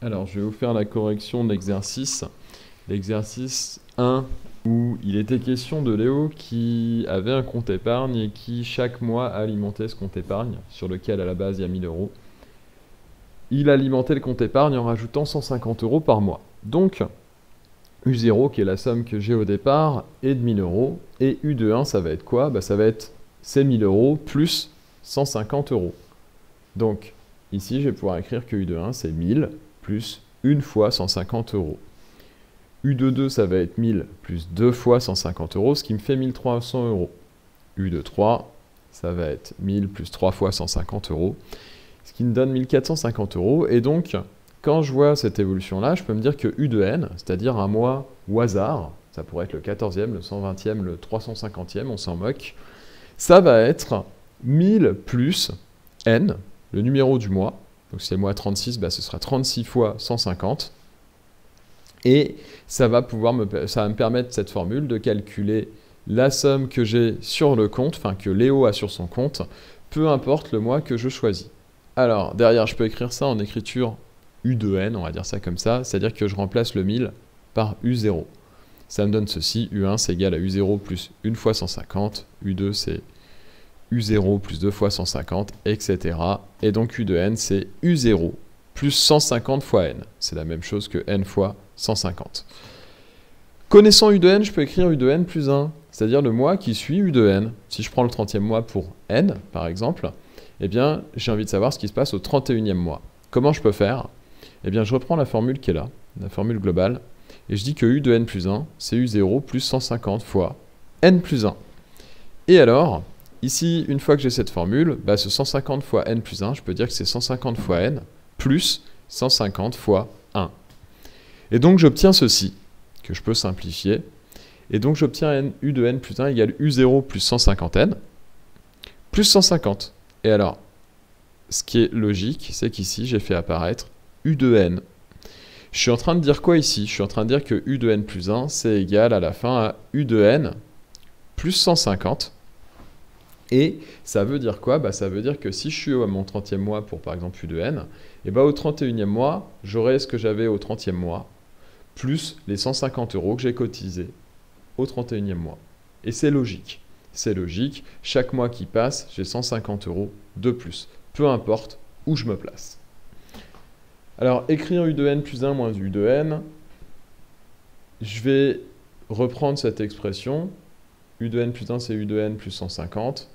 Alors, je vais vous faire la correction de l'exercice. L'exercice 1, où il était question de Léo qui avait un compte épargne et qui, chaque mois, alimentait ce compte épargne, sur lequel, à la base, il y a 1000 euros. Il alimentait le compte épargne en rajoutant 150 euros par mois. Donc, U0, qui est la somme que j'ai au départ, est de 1000 euros. Et U de 1, ça va être quoi? Ça va être ces 1000 euros plus 150 euros. Donc, ici, je vais pouvoir écrire que U de 1, c'est 1000 plus 1 fois 150 euros. U de 2, ça va être 1000 plus 2 fois 150 euros, ce qui me fait 1300 euros. U de 3, ça va être 1000 plus 3 fois 150 euros, ce qui me donne 1450 euros. Et donc, quand je vois cette évolution-là, je peux me dire que U de n, c'est-à-dire un mois au hasard, ça pourrait être le 14e, le 120e, le 350e, on s'en moque, ça va être 1000 plus n, le numéro du mois. Donc si c'est le mois 36, ce sera 36 fois 150. Et ça va me permettre, cette formule, de calculer la somme que j'ai sur le compte, enfin que Léo a sur son compte, peu importe le mois que je choisis. Alors, derrière, je peux écrire ça en écriture U de n, on va dire ça comme ça, c'est-à-dire que je remplace le 1000 par U0. Ça me donne ceci, U1 c'est égal à U0 plus 1 fois 150, U2 c'est U0 plus 2 fois 150, etc. Et donc U de n, c'est U0 plus 150 fois n. C'est la même chose que n fois 150. Connaissant U de n, je peux écrire U de n plus 1, c'est-à-dire le mois qui suit U de n. Si je prends le 30e mois pour n, par exemple, eh bien, j'ai envie de savoir ce qui se passe au 31e mois. Comment je peux faire? Eh bien, je reprends la formule qui est là, la formule globale, et je dis que U de n plus 1, c'est U0 plus 150 fois n plus 1. Et alors, ici, une fois que j'ai cette formule, ce 150 fois n plus 1, je peux dire que c'est 150 fois n plus 150 fois 1. Et donc, j'obtiens ceci, que je peux simplifier. Et donc, j'obtiens U de n plus 1 égale U0 plus 150n plus 150. Et alors, ce qui est logique, c'est qu'ici, j'ai fait apparaître U de n. Je suis en train de dire quoi ici? Je suis en train de dire que U de n plus 1, c'est égal à la fin à U de n plus 150. Et ça veut dire quoi? Ça veut dire que si je suis à mon 30e mois pour, par exemple, U de n, et au 31e mois, j'aurai ce que j'avais au 30e mois, plus les 150 euros que j'ai cotisés au 31e mois. Et c'est logique. C'est logique. Chaque mois qui passe, j'ai 150 euros de plus. Peu importe où je me place. Alors, écrire U de n plus 1 moins U de n, je vais reprendre cette expression. U de n plus 1, c'est U de n plus 150.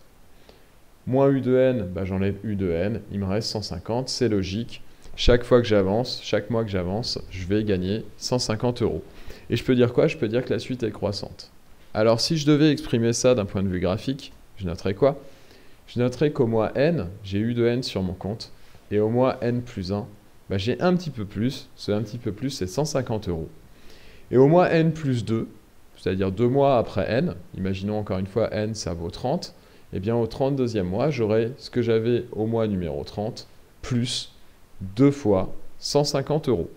Moins U de n, j'enlève U de n. Il me reste 150. C'est logique. Chaque fois que j'avance, chaque mois que j'avance, je vais gagner 150 euros. Et je peux dire quoi? Je peux dire que la suite est croissante. Alors, si je devais exprimer ça d'un point de vue graphique, je noterais quoi? Je noterais qu'au mois n, j'ai U de n sur mon compte. Et au mois n plus 1, j'ai un petit peu plus. Ce un petit peu plus, c'est 150 euros. Et au mois n plus 2, c'est-à-dire 2 mois après n, imaginons encore une fois n, ça vaut 30, et bien au 32e mois, j'aurai ce que j'avais au mois numéro 30, plus 2 fois 150 euros.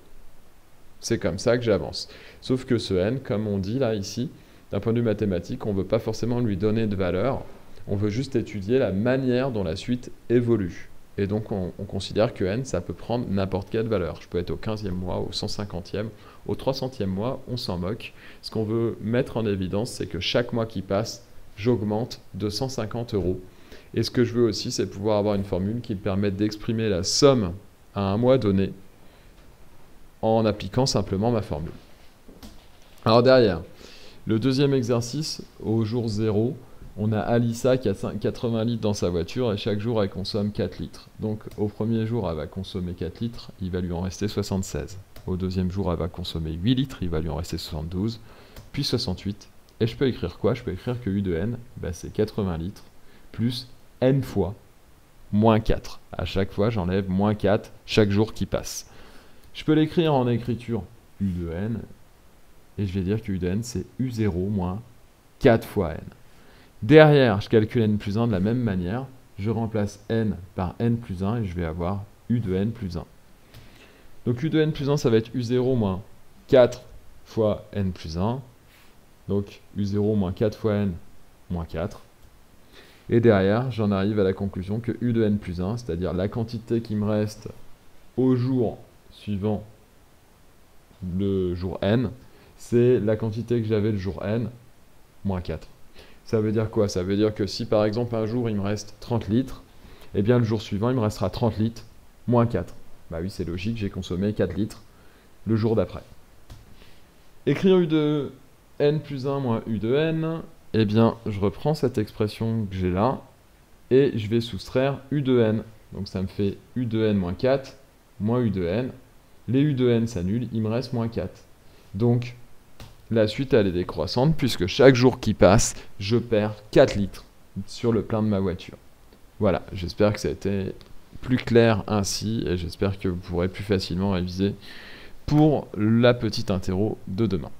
C'est comme ça que j'avance. Sauf que ce n, comme on dit là, ici, d'un point de vue mathématique, on ne veut pas forcément lui donner de valeur, on veut juste étudier la manière dont la suite évolue. Et donc, on considère que n, ça peut prendre n'importe quelle valeur. Je peux être au 15e mois, au 150e, au 300e mois, on s'en moque. Ce qu'on veut mettre en évidence, c'est que chaque mois qui passe, j'augmente de 150 euros. Et ce que je veux aussi, c'est pouvoir avoir une formule qui me permette d'exprimer la somme à un mois donné en appliquant simplement ma formule. Alors derrière, le deuxième exercice, au jour 0, on a Alissa qui a 80 litres dans sa voiture et chaque jour elle consomme 4 litres. Donc au premier jour elle va consommer 4 litres, il va lui en rester 76. Au deuxième jour elle va consommer 8 litres, il va lui en rester 72, puis 68. Et je peux écrire quoi? Je peux écrire que U de n, c'est 80 litres plus n fois moins 4. À chaque fois j'enlève moins 4 chaque jour qui passe. Je peux l'écrire en écriture U de n, et je vais dire que U de n c'est U0 moins 4 fois n. Derrière, je calcule n plus 1 de la même manière. Je remplace n par n plus 1 et je vais avoir U de n plus 1. Donc U de n plus 1, ça va être U0 moins 4 fois n plus 1. Donc U0 moins 4 fois n moins 4. Et derrière, j'en arrive à la conclusion que U de n plus 1, c'est-à-dire la quantité qui me reste au jour suivant le jour n, c'est la quantité que j'avais le jour n, moins 4. Ça veut dire quoi? Ça veut dire que si par exemple un jour il me reste 30 litres, eh bien le jour suivant il me restera 30 litres, moins 4. Bah oui, c'est logique, j'ai consommé 4 litres le jour d'après. Écrire U de n plus 1 moins U de n, eh bien je reprends cette expression que j'ai là, et je vais soustraire U de n. Donc ça me fait U de n moins 4, moins U de n. Les U de n s'annulent, il me reste moins 4. Donc la suite elle est décroissante, puisque chaque jour qui passe, je perds 4 litres sur le plein de ma voiture. Voilà, j'espère que ça a été plus clair ainsi, et j'espère que vous pourrez plus facilement réviser pour la petite interro de demain.